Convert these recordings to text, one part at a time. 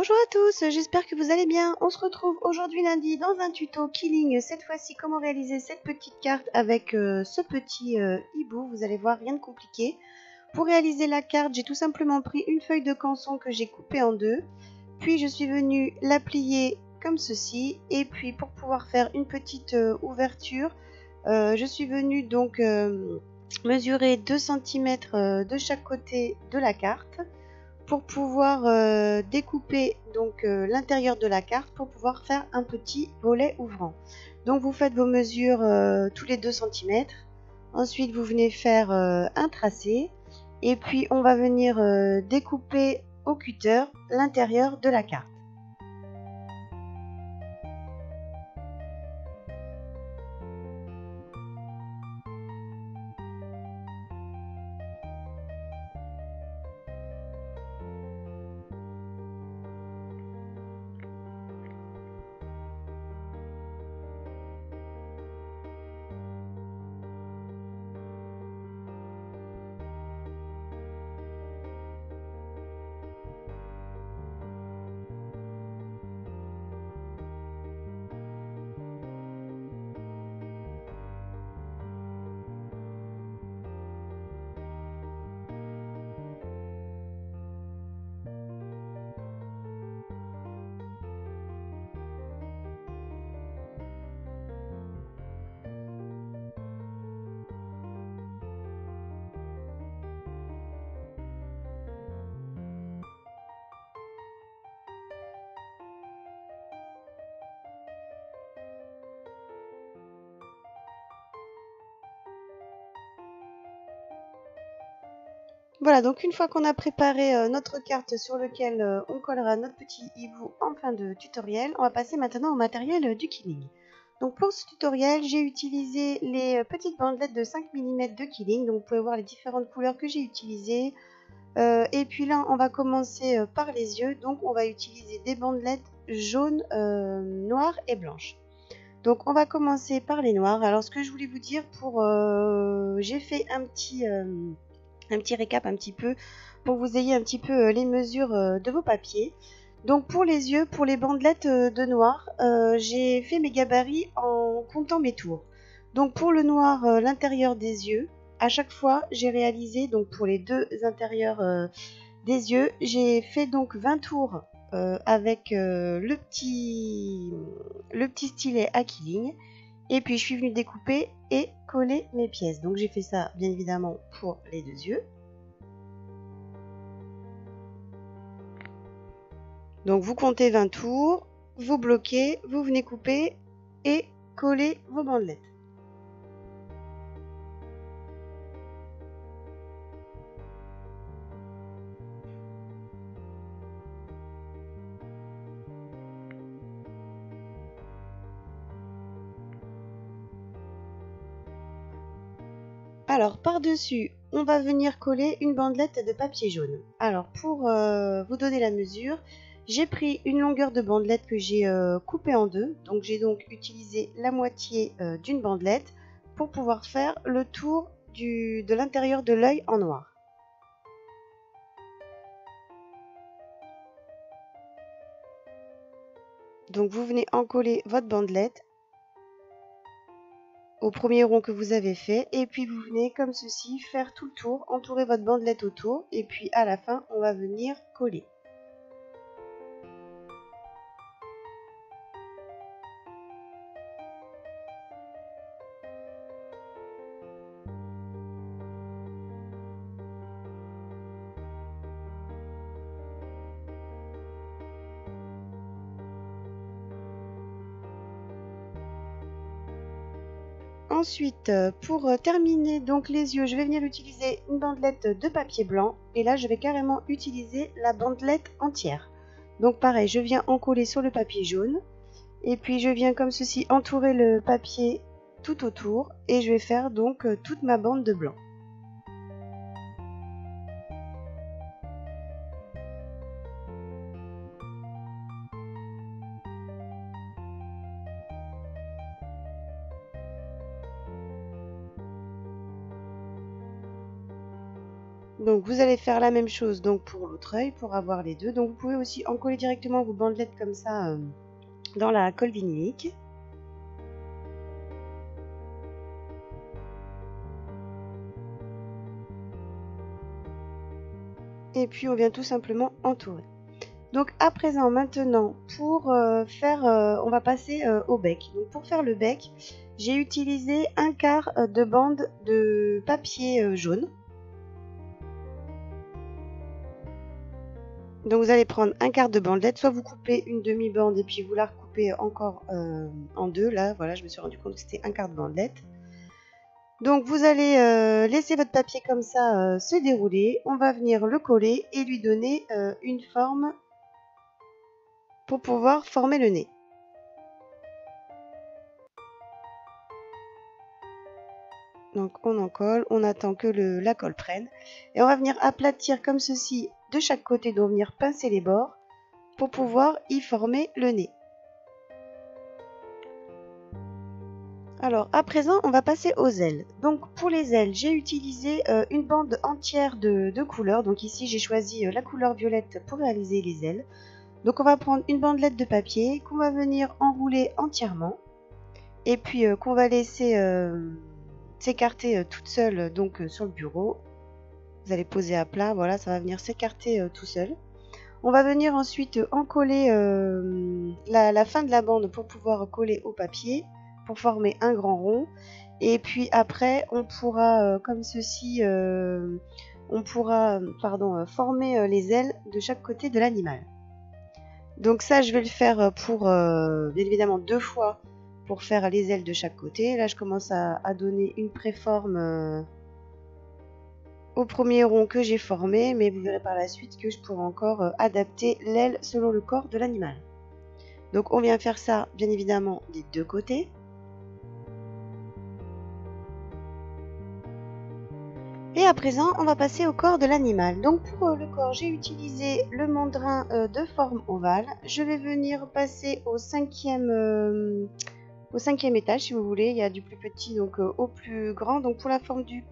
Bonjour à tous, j'espère que vous allez bien. On se retrouve aujourd'hui lundi dans un tuto Killing. Cette fois-ci, comment réaliser cette petite carte avec ce petit hibou. Vous allez voir, rien de compliqué. Pour réaliser la carte, j'ai tout simplement pris une feuille de canson que j'ai coupée en deux. Puis je suis venue la plier comme ceci. Et puis pour pouvoir faire une petite ouverture, je suis venue donc mesurer 2 cm de chaque côté de la carte, pour pouvoir découper donc l'intérieur de la carte pour pouvoir faire un petit volet ouvrant. Donc vous faites vos mesures tous les 2 cm. Ensuite vous venez faire un tracé et puis on va venir découper au cutter l'intérieur de la carte. Voilà, donc une fois qu'on a préparé notre carte sur laquelle on collera notre petit hibou en fin de tutoriel, on va passer maintenant au matériel du Killing. Donc pour ce tutoriel, j'ai utilisé les petites bandelettes de 5 mm de Killing. Donc vous pouvez voir les différentes couleurs que j'ai utilisées. Et puis là, on va commencer par les yeux. Donc on va utiliser des bandelettes jaunes, noires et blanches. Donc on va commencer par les noirs. Alors ce que je voulais vous dire, j'ai fait un petit récap un petit peu pour que vous ayez un petit peu les mesures de vos papiers. Donc pour les yeux, pour les bandelettes de noir, j'ai fait mes gabarits en comptant mes tours. Donc pour le noir, l'intérieur des yeux, à chaque fois j'ai réalisé, donc pour les deux intérieurs des yeux, j'ai fait donc 20 tours avec le petit stylet à Killing. Et puis je suis venue découper et coller mes pièces. Donc j'ai fait ça bien évidemment pour les deux yeux. Donc vous comptez 20 tours, vous bloquez, vous venez couper et coller vos bandelettes. Alors par-dessus, on va venir coller une bandelette de papier jaune. Alors pour vous donner la mesure, j'ai pris une longueur de bandelette que j'ai coupée en deux. Donc j'ai donc utilisé la moitié d'une bandelette pour pouvoir faire le tour de l'intérieur de l'œil en noir. Donc vous venez encoller votre bandelette au premier rond que vous avez fait et puis vous venez comme ceci faire tout le tour, entourer votre bandelette autour et puis à la fin on va venir coller. Ensuite, pour terminer donc les yeux, je vais venir utiliser une bandelette de papier blanc et là je vais carrément utiliser la bandelette entière. Donc pareil, je viens en coller sur le papier jaune et puis je viens comme ceci entourer le papier tout autour et je vais faire donc toute ma bande de blanc. Donc vous allez faire la même chose donc pour l'autre œil pour avoir les deux. Donc vous pouvez aussi en coller directement vos bandelettes comme ça dans la colle vinylique. Et puis on vient tout simplement entourer. Donc à présent, maintenant, pour on va passer au bec. Donc pour faire le bec, j'ai utilisé un quart de bande de papier jaune. Donc vous allez prendre un quart de bandelette, soit vous coupez une demi-bande et puis vous la recoupez encore en deux. Là, voilà, je me suis rendu compte que c'était un quart de bandelette. Donc vous allez laisser votre papier comme ça se dérouler. On va venir le coller et lui donner une forme pour pouvoir former le nez. Donc on en colle, on attend que la colle prenne. Et on va venir aplatir comme ceci de chaque côté, donc venir pincer les bords pour pouvoir y former le nez. Alors à présent on va passer aux ailes. Donc pour les ailes j'ai utilisé une bande entière de couleurs. Donc ici j'ai choisi la couleur violette pour réaliser les ailes. Donc on va prendre une bandelette de papier qu'on va venir enrouler entièrement. Et puis qu'on va laisser s'écarter toute seule donc sur le bureau. Vous allez poser à plat, voilà, ça va venir s'écarter tout seul. On va venir ensuite encoller la fin de la bande pour pouvoir coller au papier, pour former un grand rond. Et puis après, on pourra, comme ceci, former les ailes de chaque côté de l'animal. Donc ça, je vais le faire pour, bien évidemment, 2 fois pour faire les ailes de chaque côté. Là, je commence à donner une préforme au premier rond que j'ai formé, mais vous verrez par la suite que je pourrai encore adapter l'aile selon le corps de l'animal. Donc on vient faire ça bien évidemment des deux côtés. Et à présent on va passer au corps de l'animal. Donc pour le corps j'ai utilisé le mandrin de forme ovale. Je vais venir passer au cinquième étage si vous voulez, il y a du plus petit donc au plus grand. Donc pour la forme du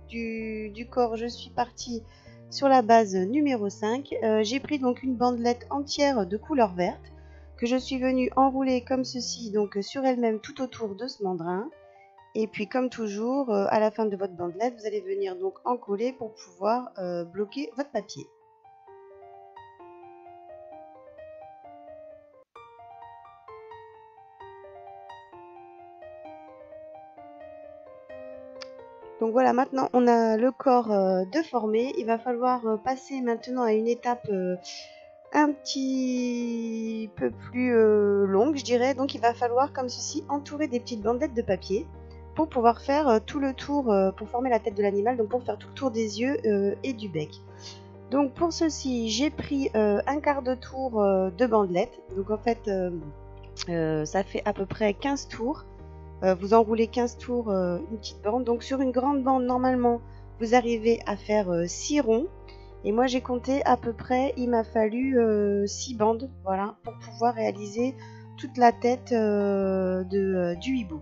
corps, je suis partie sur la base numéro 5. J'ai pris donc une bandelette entière de couleur verte que je suis venue enrouler comme ceci donc sur elle-même tout autour de ce mandrin. Et puis comme toujours, à la fin de votre bandelette, vous allez venir donc en coller pour pouvoir bloquer votre papier. Donc voilà, maintenant on a le corps de formé. Il va falloir passer maintenant à une étape un petit peu plus longue, je dirais. Donc il va falloir comme ceci entourer des petites bandelettes de papier pour pouvoir faire tout le tour, pour former la tête de l'animal, donc pour faire tout le tour des yeux et du bec. Donc pour ceci, j'ai pris un quart de tour de bandelette. Donc en fait, ça fait à peu près 15 tours. Vous enroulez 15 tours une petite bande. Donc sur une grande bande, normalement, vous arrivez à faire 6 ronds. Et moi, j'ai compté à peu près, il m'a fallu 6 bandes, voilà, pour pouvoir réaliser toute la tête du hibou.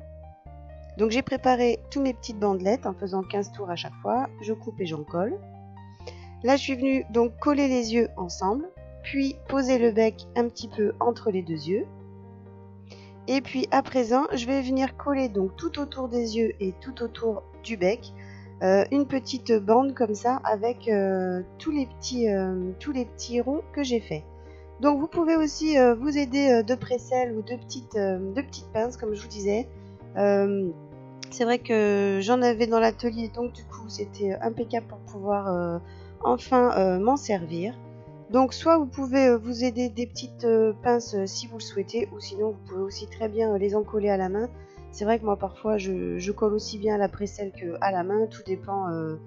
Donc j'ai préparé toutes mes petites bandelettes en faisant 15 tours à chaque fois. Je coupe et j'en colle. Là, je suis venue donc coller les yeux ensemble, puis poser le bec un petit peu entre les deux yeux. Et puis à présent, je vais venir coller donc tout autour des yeux et tout autour du bec une petite bande comme ça avec tous les petits ronds que j'ai fait. Donc vous pouvez aussi vous aider de presselle ou de petites pinces comme je vous disais. C'est vrai que j'en avais dans l'atelier, donc du coup c'était impeccable pour pouvoir enfin m'en servir. Donc soit vous pouvez vous aider des petites pinces si vous le souhaitez, ou sinon vous pouvez aussi très bien les encoller à la main. C'est vrai que moi parfois je colle aussi bien à la précelle qu'à la main, tout dépend un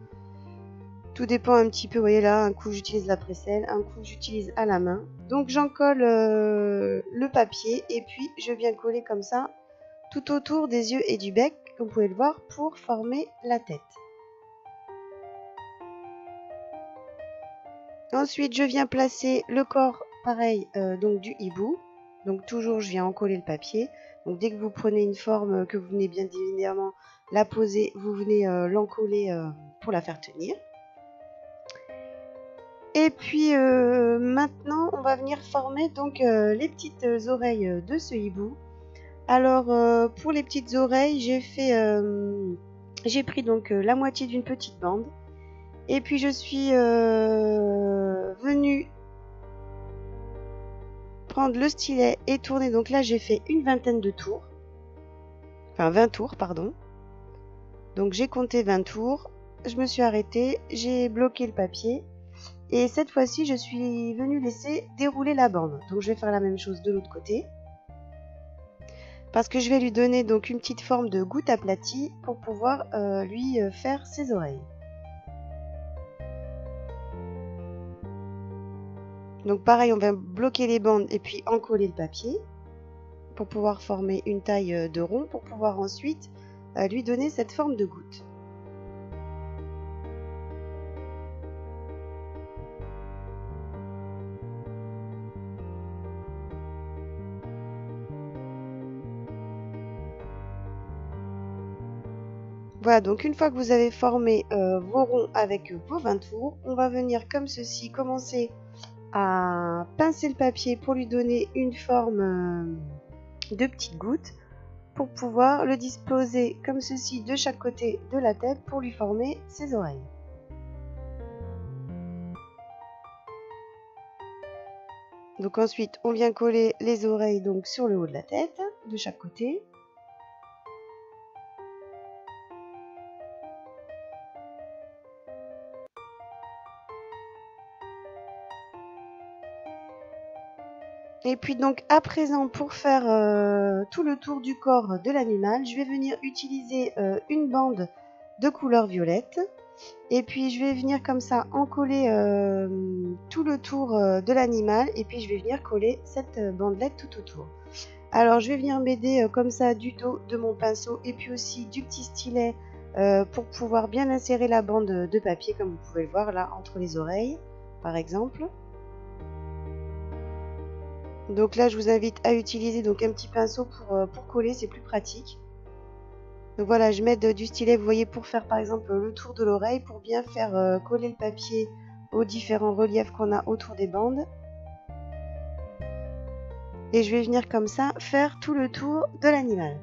petit peu. Vous voyez là, un coup j'utilise la précelle, un coup j'utilise à la main. Donc j'en colle le papier et puis je viens coller comme ça tout autour des yeux et du bec, comme vous pouvez le voir, pour former la tête. Ensuite, je viens placer le corps, pareil, donc du hibou. Donc toujours, je viens encoller le papier. Donc dès que vous prenez une forme que vous venez bien évidemment la poser, vous venez l'encoller pour la faire tenir. Et puis maintenant on va venir former donc les petites oreilles de ce hibou. Alors pour les petites oreilles j'ai pris donc la moitié d'une petite bande et puis je suis venue prendre le stylet et tourner. Donc là j'ai fait une vingtaine de tours, enfin 20 tours pardon. Donc j'ai compté 20 tours, je me suis arrêtée, j'ai bloqué le papier et cette fois-ci je suis venue laisser dérouler la bande. Donc je vais faire la même chose de l'autre côté parce que je vais lui donner donc une petite forme de goutte aplatie pour pouvoir lui faire ses oreilles. Donc pareil, on va bloquer les bandes et puis encoller le papier pour pouvoir former une taille de rond pour pouvoir ensuite lui donner cette forme de goutte. Voilà, donc une fois que vous avez formé vos ronds avec vos 20 tours, on va venir comme ceci commencer à pincer le papier pour lui donner une forme de petite goutte pour pouvoir le disposer comme ceci de chaque côté de la tête pour lui former ses oreilles. Donc ensuite on vient coller les oreilles donc sur le haut de la tête de chaque côté. Et puis donc à présent pour faire tout le tour du corps de l'animal, je vais venir utiliser une bande de couleur violette. Et puis je vais venir comme ça encoller tout le tour de l'animal et puis je vais venir coller cette bandelette tout autour. Alors je vais venir m'aider comme ça du dos de mon pinceau et puis aussi du petit stylet pour pouvoir bien insérer la bande de papier comme vous pouvez le voir là entre les oreilles par exemple. Donc là je vous invite à utiliser donc un petit pinceau pour coller, c'est plus pratique. Donc voilà, je m'aide du stylet, vous voyez, pour faire par exemple le tour de l'oreille, pour bien faire coller le papier aux différents reliefs qu'on a autour des bandes. Et je vais venir comme ça faire tout le tour de l'animal.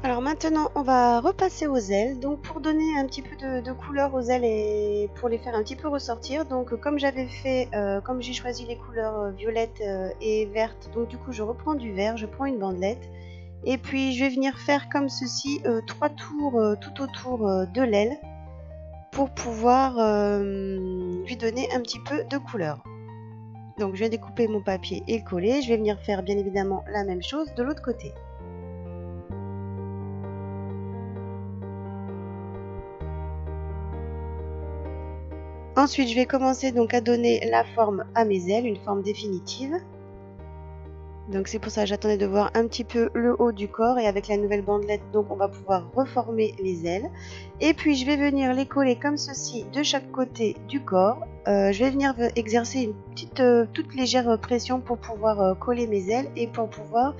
Alors maintenant on va repasser aux ailes, donc pour donner un petit peu de couleur aux ailes et pour les faire un petit peu ressortir, donc comme j'avais fait, comme j'ai choisi les couleurs violettes et vertes, donc du coup je reprends du vert, je prends une bandelette et puis je vais venir faire comme ceci 3 tours tout autour de l'aile pour pouvoir lui donner un petit peu de couleur. Donc je vais découper mon papier et le coller, je vais venir faire bien évidemment la même chose de l'autre côté. Ensuite, je vais commencer donc à donner la forme à mes ailes, une forme définitive. Donc c'est pour ça que j'attendais de voir un petit peu le haut du corps, et avec la nouvelle bandelette, donc on va pouvoir reformer les ailes. Et puis je vais venir les coller comme ceci de chaque côté du corps. Je vais venir exercer une petite toute légère pression pour pouvoir coller mes ailes et pour pouvoir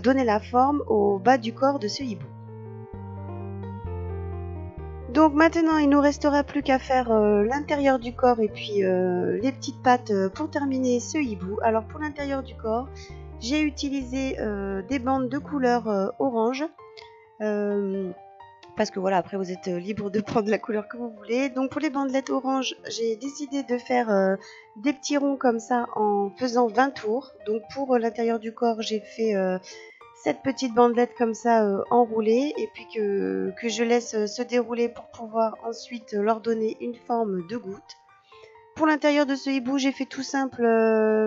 donner la forme au bas du corps de ce hibou. Donc maintenant il nous restera plus qu'à faire l'intérieur du corps et puis les petites pattes pour terminer ce hibou. Alors pour l'intérieur du corps, j'ai utilisé des bandes de couleur orange, parce que voilà, après vous êtes libre de prendre la couleur que vous voulez. Donc pour les bandelettes orange, j'ai décidé de faire des petits ronds comme ça en faisant 20 tours. Donc pour l'intérieur du corps, j'ai fait cette petite bandelette comme ça enroulée, et puis que je laisse se dérouler pour pouvoir ensuite leur donner une forme de goutte. Pour l'intérieur de ce hibou, j'ai fait tout simple,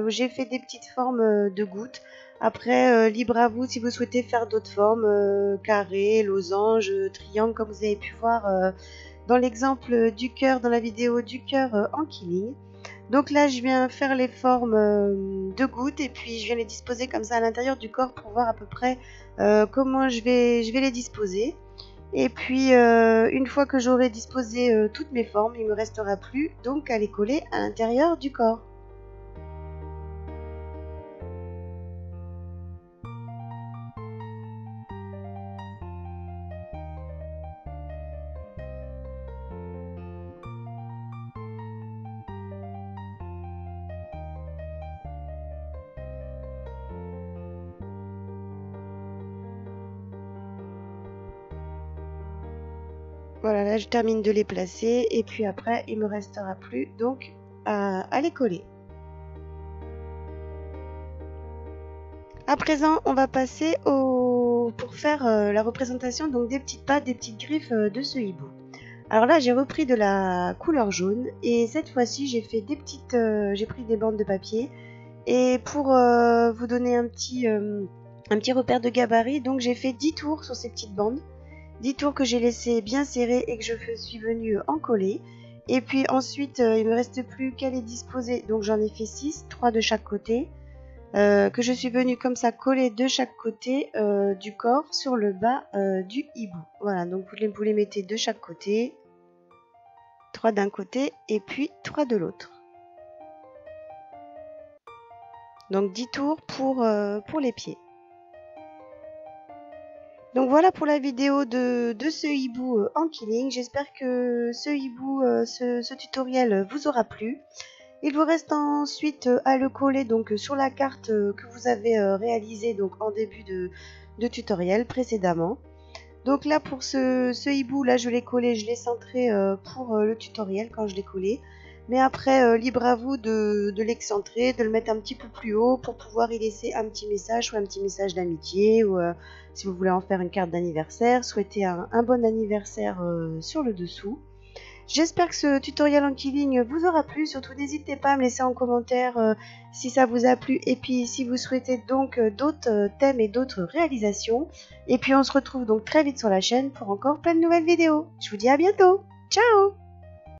j'ai fait des petites formes de gouttes. Après, libre à vous si vous souhaitez faire d'autres formes, carré, losange, triangle, comme vous avez pu voir dans l'exemple du cœur, dans la vidéo du cœur en killing. Donc là, je viens faire les formes de gouttes, et puis je viens les disposer comme ça à l'intérieur du corps pour voir à peu près comment je vais les disposer. Et puis une fois que j'aurai disposé toutes mes formes, il ne me restera plus donc à les coller à l'intérieur du corps. Voilà, là je termine de les placer, et puis après il me restera plus donc à les coller. À présent, on va passer pour faire la représentation donc des petites pattes, des petites griffes de ce hibou. Alors là, j'ai repris de la couleur jaune, et cette fois-ci j'ai fait des petites, j'ai pris des bandes de papier, et pour vous donner un petit repère de gabarit, donc j'ai fait 10 tours sur ces petites bandes. 10 tours que j'ai laissé bien serrés et que je suis venue en coller. Et puis ensuite, il me reste plus qu'à les disposer. Donc j'en ai fait 6, 3 de chaque côté, que je suis venue comme ça coller de chaque côté du corps sur le bas du hibou. Voilà, donc vous les mettez de chaque côté, 3 d'un côté et puis 3 de l'autre. Donc 10 tours pour les pieds. Donc voilà pour la vidéo de ce hibou en killing. J'espère que ce hibou, ce tutoriel vous aura plu. Il vous reste ensuite à le coller donc sur la carte que vous avez réalisée donc en début de tutoriel précédemment. Donc là pour ce hibou, là je l'ai collé, je l'ai centré pour le tutoriel quand je l'ai collé. Mais après, libre à vous de l'excentrer, de le mettre un petit peu plus haut pour pouvoir y laisser un petit message, ou un petit message d'amitié, ou si vous voulez en faire une carte d'anniversaire, souhaiter un bon anniversaire sur le dessous. J'espère que ce tutoriel en killing vous aura plu. Surtout n'hésitez pas à me laisser en commentaire si ça vous a plu, et puis si vous souhaitez donc d'autres thèmes et d'autres réalisations. Et puis on se retrouve donc très vite sur la chaîne pour encore plein de nouvelles vidéos. Je vous dis à bientôt. Ciao!